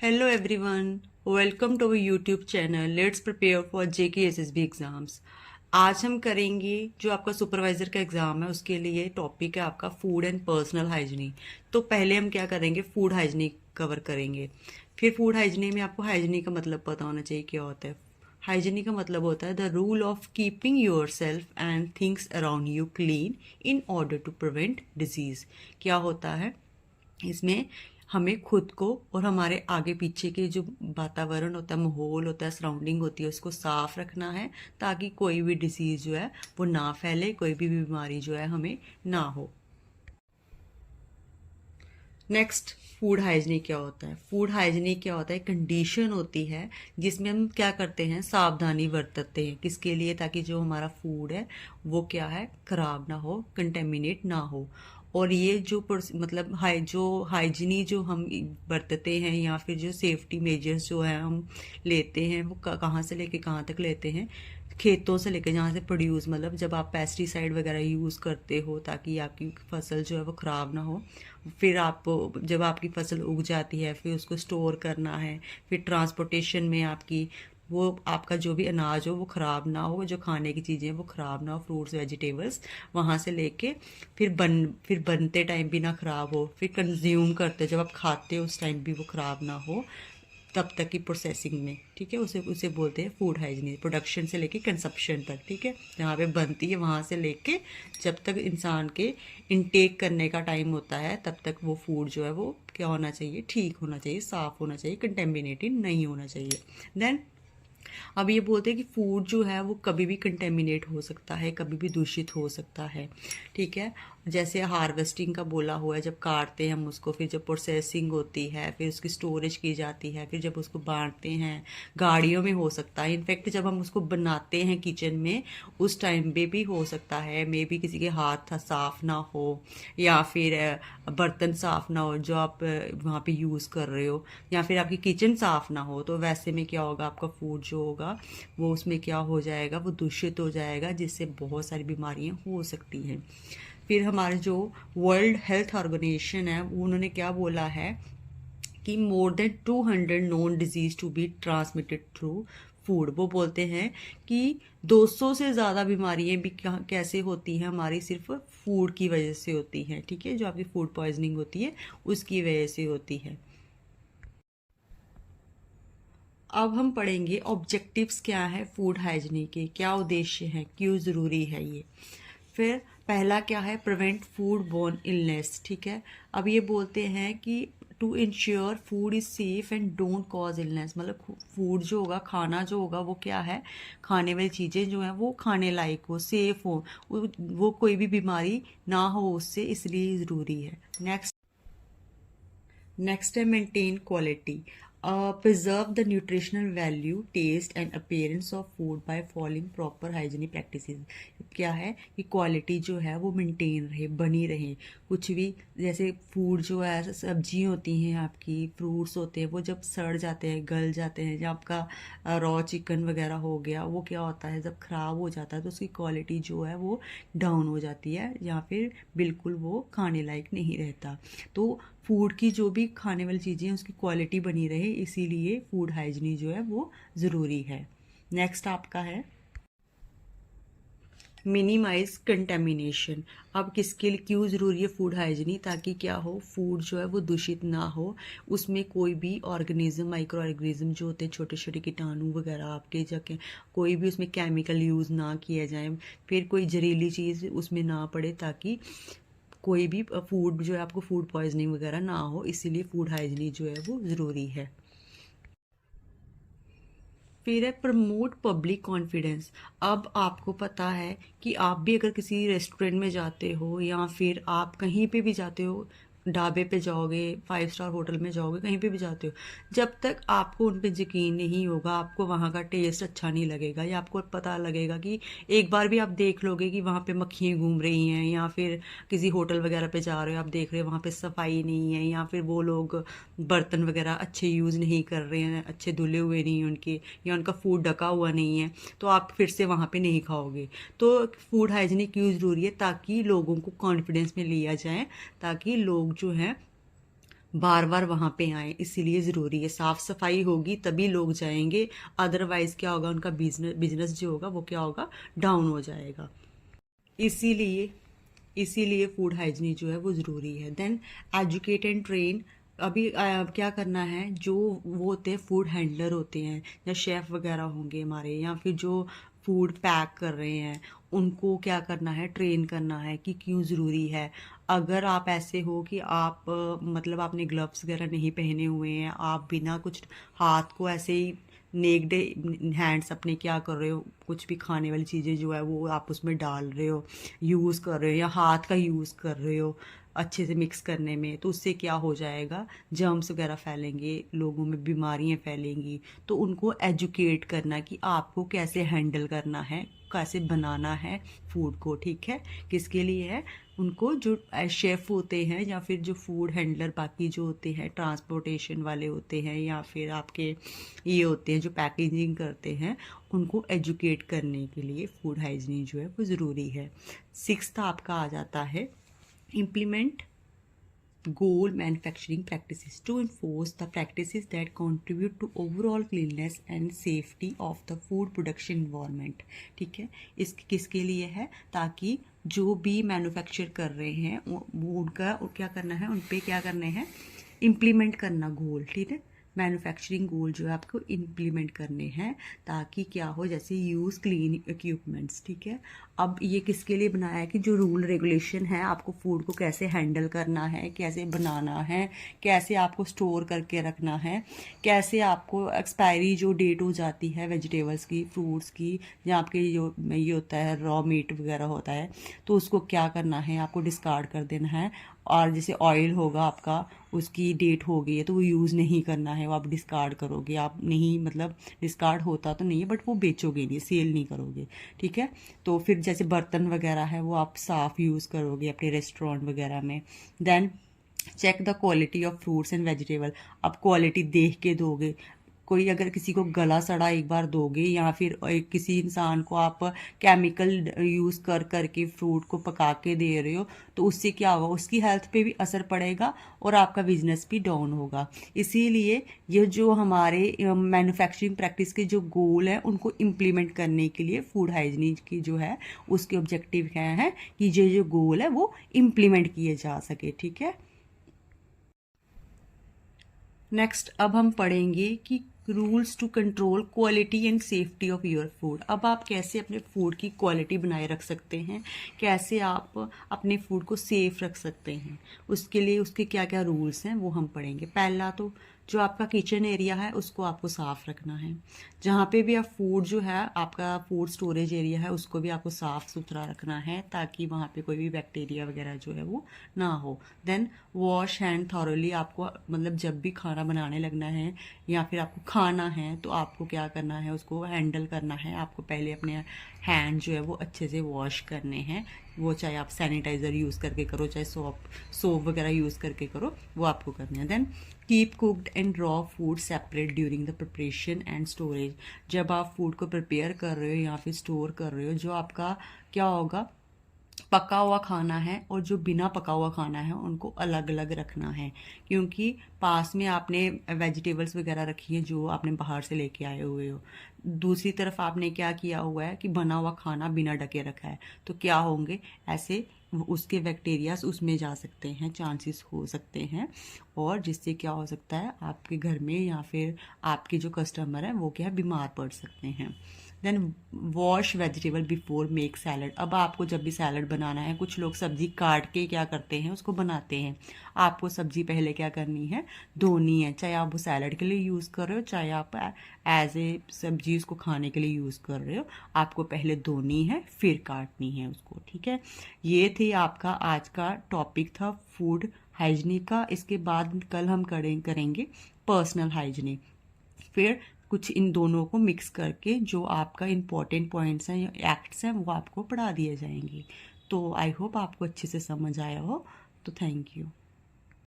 Hello everyone, welcome to our YouTube channel. Let's prepare for JK SSB exams. आज हम करेंगे जो आपका सुपरवाइजर का एग्जाम है उसके लिए टॉपिक है आपका फूड एंड पर्सनल हाइजीनिक। तो पहले हम क्या करेंगे, फूड हाइजीनिक कवर करेंगे। फिर फूड हाइजीनिक में आपको हाइजीनिक का मतलब पता होना चाहिए क्या होता है। हाइजीनिक का मतलब होता है the rule of keeping yourself and things around you clean in order to prevent disease. क्या होता है इसमें, हमें खुद को और हमारे आगे पीछे के जो वातावरण होता है, माहौल होता है, सराउंडिंग होती है, उसको साफ रखना है ताकि कोई भी डिसीज़ जो है वो ना फैले, कोई भी बीमारी जो है हमें ना हो। नेक्स्ट, फूड हाइजीनिक क्या होता है। फूड हाइजीनिक क्या होता है, कंडीशन होती है जिसमें हम क्या करते हैं, सावधानी बरतते हैं। किसके लिए, ताकि जो हमारा फूड है वो क्या है, खराब ना हो, कंटेमिनेट ना हो। और ये जो मतलब जो हाइजीनी जो हम बरतते हैं या फिर जो सेफ्टी मेजर्स जो है हम लेते हैं वो कहाँ से लेके कहाँ तक लेते हैं, खेतों से लेकर जहाँ से प्रोड्यूस, मतलब जब आप पेस्टिसाइड वगैरह यूज़ करते हो ताकि आपकी फसल जो है वो ख़राब ना हो। फिर आप जब आपकी फसल उग जाती है फिर उसको स्टोर करना है। फिर ट्रांसपोर्टेशन में आपकी वो आपका जो भी अनाज हो वो ख़राब ना हो, जो खाने की चीज़ें वो ख़राब ना हो, फ्रूट्स वेजिटेबल्स वहाँ से लेके फिर बनते टाइम भी ना ख़राब हो, फिर कंज्यूम करते जब आप खाते हो उस टाइम भी वो ख़राब ना हो, तब तक की प्रोसेसिंग में। ठीक है, उसे उसे बोलते हैं फूड हाइजीन। प्रोडक्शन से लेके कंजप्शन तक, ठीक है, जहाँ पे बनती है वहाँ से लेके जब तक इंसान के इनटेक करने का टाइम होता है तब तक वो फूड जो है वो क्या होना चाहिए, ठीक होना चाहिए, साफ़ होना चाहिए, कंटेमिनेटेड नहीं होना चाहिए। देन अब ये बोलते हैं कि फूड जो है वो कभी भी कंटेमिनेट हो सकता है, कभी भी दूषित हो सकता है। ठीक है, जैसे हार्वेस्टिंग का बोला हुआ है, जब काटते हैं हम उसको, फिर जब प्रोसेसिंग होती है, फिर उसकी स्टोरेज की जाती है, फिर जब उसको बांटते हैं, गाड़ियों में हो सकता है, इनफैक्ट जब हम उसको बनाते हैं किचन में उस टाइम पे भी हो सकता है, मे बी किसी के हाथ साफ ना हो या फिर बर्तन साफ ना हो जो आप वहाँ पे यूज़ कर रहे हो, या फिर आपकी किचन साफ ना हो, तो वैसे में क्या होगा, आपका फूड जो होगा वो उसमें क्या हो जाएगा, वो दूषित हो जाएगा, जिससे बहुत सारी बीमारियां हो सकती हैं। फिर हमारे जो वर्ल्ड हेल्थ ऑर्गेनाइजेशन है उन्होंने क्या बोला है कि more than 200 known disease to be transmitted through food. वो बोलते हैं कि 200 से ज़्यादा बीमारियां भी कैसे होती हैं, हमारी सिर्फ फूड की वजह से होती हैं। ठीक है, जो आपकी फूड पॉइजनिंग होती है उसकी वजह से होती है। अब हम पढ़ेंगे ऑब्जेक्टिव्स क्या है फूड हाइजीन के, क्या उद्देश्य है, क्यों ज़रूरी है ये। फिर पहला क्या है, प्रिवेंट फूड बोर्न इलनेस। ठीक है, अब ये बोलते हैं कि to ensure food is safe and don't cause illness, मतलब फूड जो होगा, खाना जो होगा वो क्या है, खाने वाली चीज़ें जो हैं वो खाने लायक हो, सेफ हो, वो कोई भी बीमारी ना हो उससे, इसलिए ज़रूरी है। नेक्स्ट है maintain quality, preserve the nutritional value, taste and appearance of food by following proper hygienic practices. क्या है कि क्वालिटी जो है वो मेंटेन रहे, बनी रहे। कुछ भी जैसे फूड जो है, सब्जी होती हैं आपकी, फ्रूट्स होते हैं, वो जब सड़ जाते हैं, गल जाते हैं, जब आपका रॉ चिकन वगैरह हो गया, वो क्या होता है जब ख़राब हो जाता है तो उसकी क्वालिटी जो है वो डाउन हो जाती है या फिर बिल्कुल वो खाने लायक नहीं रहता। तो फूड की जो भी खाने वाली चीज़ें हैं उसकी क्वालिटी बनी रहे, इसीलिए फूड हाइजीन जो है वो ज़रूरी है। नेक्स्ट आपका है मिनिमाइज कंटेमिनेशन। अब किसके लिए क्यों ज़रूरी है फूड हाइजीन, ताकि क्या हो, फूड जो है वो दूषित ना हो, उसमें कोई भी ऑर्गेनिज्म, माइक्रो ऑर्गेनिज्म जो होते हैं, छोटे छोटे कीटाणु वगैरह आपके जगह, कोई भी उसमें केमिकल यूज़ ना किया जाए, फिर कोई जहरीली चीज़ उसमें ना पड़े, ताकि कोई भी फूड जो है आपको फूड पॉइजनिंग वगैरह ना हो, इसीलिए फूड हाइजीन जो है वो ज़रूरी है। फिर है प्रमोट पब्लिक कॉन्फिडेंस। अब आपको पता है कि आप भी अगर किसी रेस्टोरेंट में जाते हो या फिर आप कहीं पे भी जाते हो, ढाबे पे जाओगे, 5 स्टार होटल में जाओगे, कहीं पे भी जाते हो, जब तक आपको उन पे यकीन नहीं होगा, आपको वहाँ का टेस्ट अच्छा नहीं लगेगा, या आपको पता लगेगा कि एक बार भी आप देख लोगे कि वहाँ पे मक्खियाँ घूम रही हैं, या फिर किसी होटल वगैरह पे जा रहे हो, आप देख रहे हो वहाँ पे सफाई नहीं है, या फिर वो लोग बर्तन वगैरह अच्छे यूज़ नहीं कर रहे हैं, अच्छे धुले हुए नहीं हैं उनके, या उनका फूड ढका हुआ नहीं है, तो आप फिर से वहाँ पे नहीं खाओगे। तो फूड हाइजीनिक क्यों ज़रूरी है, ताकि लोगों को कॉन्फिडेंस में लिया जाए, ताकि लोग जो हैं बार बार वहाँ पे आए, इसीलिए ज़रूरी है। साफ़ सफाई होगी तभी लोग जाएंगे, अदरवाइज़ क्या होगा, उनका बिजनेस बिजनेस जो होगा वो क्या होगा, डाउन हो जाएगा। इसीलिए इसीलिए फूड हाइजीन जो है वो ज़रूरी है। Then educate and train. अभी क्या करना है, जो वो होते हैं फूड हैंडलर होते हैं या शेफ़ वगैरह होंगे हमारे, या फिर जो फूड पैक कर रहे हैं, उनको क्या करना है, ट्रेन करना है कि क्यों ज़रूरी है। अगर आप ऐसे हो कि आप मतलब आपने ग्लव्स वगैरह नहीं पहने हुए हैं, आप बिना कुछ हाथ को ऐसे ही नेक्ड हैंड्स अपने क्या कर रहे हो, कुछ भी खाने वाली चीज़ें जो है वो आप उसमें डाल रहे हो, यूज़ कर रहे हो, या हाथ का यूज़ कर रहे हो अच्छे से मिक्स करने में, तो उससे क्या हो जाएगा, जर्म्स वगैरह फैलेंगे, लोगों में बीमारियां फैलेंगी। तो उनको एजुकेट करना कि आपको कैसे हैंडल करना है, कैसे बनाना है फूड को, ठीक है। किसके लिए है, उनको जो शेफ़ होते हैं या फिर जो फूड हैंडलर बाकी जो होते हैं, ट्रांसपोर्टेशन वाले होते हैं, या फिर आपके ये होते हैं जो पैकेजिंग करते हैं, उनको एजुकेट करने के लिए फूड हाइजीन जो है वो ज़रूरी है। सिक्स्थ आपका आ जाता है implement goal manufacturing practices to enforce the practices that contribute to overall cleanliness and safety of the food production environment। ठीक है, इस किसके लिए है, ताकि जो भी मैन्युफैक्चर कर रहे हैं वो उनका क्या करना है, उन पे क्या करने हैं, इम्प्लीमेंट करना गोल, ठीक है। मैन्युफैक्चरिंग गोल जो है आपको इम्प्लीमेंट करने हैं, ताकि क्या हो, जैसे यूज़ क्लीन इक्विपमेंट्स, ठीक है। अब ये किसके लिए बनाया है कि जो रूल रेगुलेशन है, आपको फूड को कैसे हैंडल करना है, कैसे बनाना है, कैसे आपको स्टोर करके रखना है, कैसे आपको एक्सपायरी जो डेट हो जाती है वेजिटेबल्स की, फ्रूट्स की, या आपके जो ये होता है रॉ मीट वगैरह होता है, तो उसको क्या करना है, आपको डिस्कार्ड कर देना है। और जैसे ऑयल होगा आपका, उसकी डेट हो गई है तो वो यूज़ नहीं करना है, वो आप डिस्कार्ड करोगे, आप नहीं, मतलब डिस्कार्ड होता तो नहीं है बट वो बेचोगे नहीं, सेल नहीं करोगे, ठीक है। तो फिर जैसे बर्तन वगैरह है वो आप साफ़ यूज़ करोगे अपने रेस्टोरेंट वगैरह में। Then check the quality of fruits and vegetable. आप क्वालिटी देख के दोगे, कोई अगर किसी को गला सड़ा एक बार दोगे, या फिर किसी इंसान को आप केमिकल यूज़ कर करके फ्रूट को पका के दे रहे हो, तो उससे क्या होगा, उसकी हेल्थ पे भी असर पड़ेगा और आपका बिजनेस भी डाउन होगा। इसीलिए ये जो हमारे मैन्युफैक्चरिंग प्रैक्टिस के जो गोल हैं उनको इम्प्लीमेंट करने के लिए फूड हाइजीन की जो है उसके ऑब्जेक्टिव क्या है कि जो गोल है वो इम्प्लीमेंट किए जा सके, ठीक है। नेक्स्ट अब हम पढ़ेंगे कि rules to control quality and safety of your food. अब आप कैसे अपने फूड की क्वालिटी बनाए रख सकते हैं, कैसे आप अपने फूड को सेफ रख सकते हैं, उसके लिए उसके क्या क्या रूल्स हैं वो हम पढ़ेंगे। पहला तो जो आपका किचन एरिया है उसको आपको साफ़ रखना है। जहाँ पे भी आप फूड जो है, आपका फूड स्टोरेज एरिया है, उसको भी आपको साफ़ सुथरा रखना है, ताकि वहाँ पे कोई भी बैक्टीरिया वगैरह जो है वो ना हो। Then wash hand thoroughly. आपको मतलब जब भी खाना बनाने लगना है या फिर आपको खाना है तो आपको क्या करना है, उसको हैंडल करना है, आपको पहले अपने हैंड जो है वो अच्छे से वॉश करने हैं। वो चाहे आप सैनिटाइज़र यूज़ करके करो, चाहे सोप वगैरह यूज़ करके करो, वो आपको करना है। Then keep cooked and raw food separate during the preparation and storage. जब आप फूड को प्रिपेयर कर रहे हो या फिर स्टोर कर रहे हो, जो आपका क्या होगा, पका हुआ खाना है और जो बिना पका हुआ खाना है उनको अलग अलग रखना है, क्योंकि पास में आपने वेजिटेबल्स वगैरह रखी है जो आपने बाहर से लेके आए हुए हो, दूसरी तरफ आपने क्या किया हुआ है कि बना हुआ खाना बिना ढके रखा है, तो क्या होंगे ऐसे, उसके बैक्टीरियाज उसमें जा सकते हैं, चांसेस हो सकते हैं, और जिससे क्या हो सकता है आपके घर में या फिर आपके जो कस्टमर हैं वो क्या बीमार पड़ सकते हैं। Then wash vegetable before make salad. अब आपको जब भी सैलड बनाना है, कुछ लोग सब्जी काट के क्या करते हैं उसको बनाते हैं, आपको सब्जी पहले क्या करनी है, धोनी है। चाहे आप वो सैलड के लिए यूज़ कर रहे हो, चाहे आप एज ए सब्जी उसको खाने के लिए यूज़ कर रहे हो, आपको पहले धोनी है फिर काटनी है उसको, ठीक है। ये थी आपका आज का टॉपिक था फूड हाइजीनिक का। इसके बाद कल हम करेंगे पर्सनल हाइजीनिक, फिर कुछ इन दोनों को मिक्स करके जो आपका इम्पोर्टेंट पॉइंट्स हैं या एक्ट्स हैं वो आपको पढ़ा दिए जाएंगे। तो आई होप आपको अच्छे से समझ आया हो। तो थैंक यू।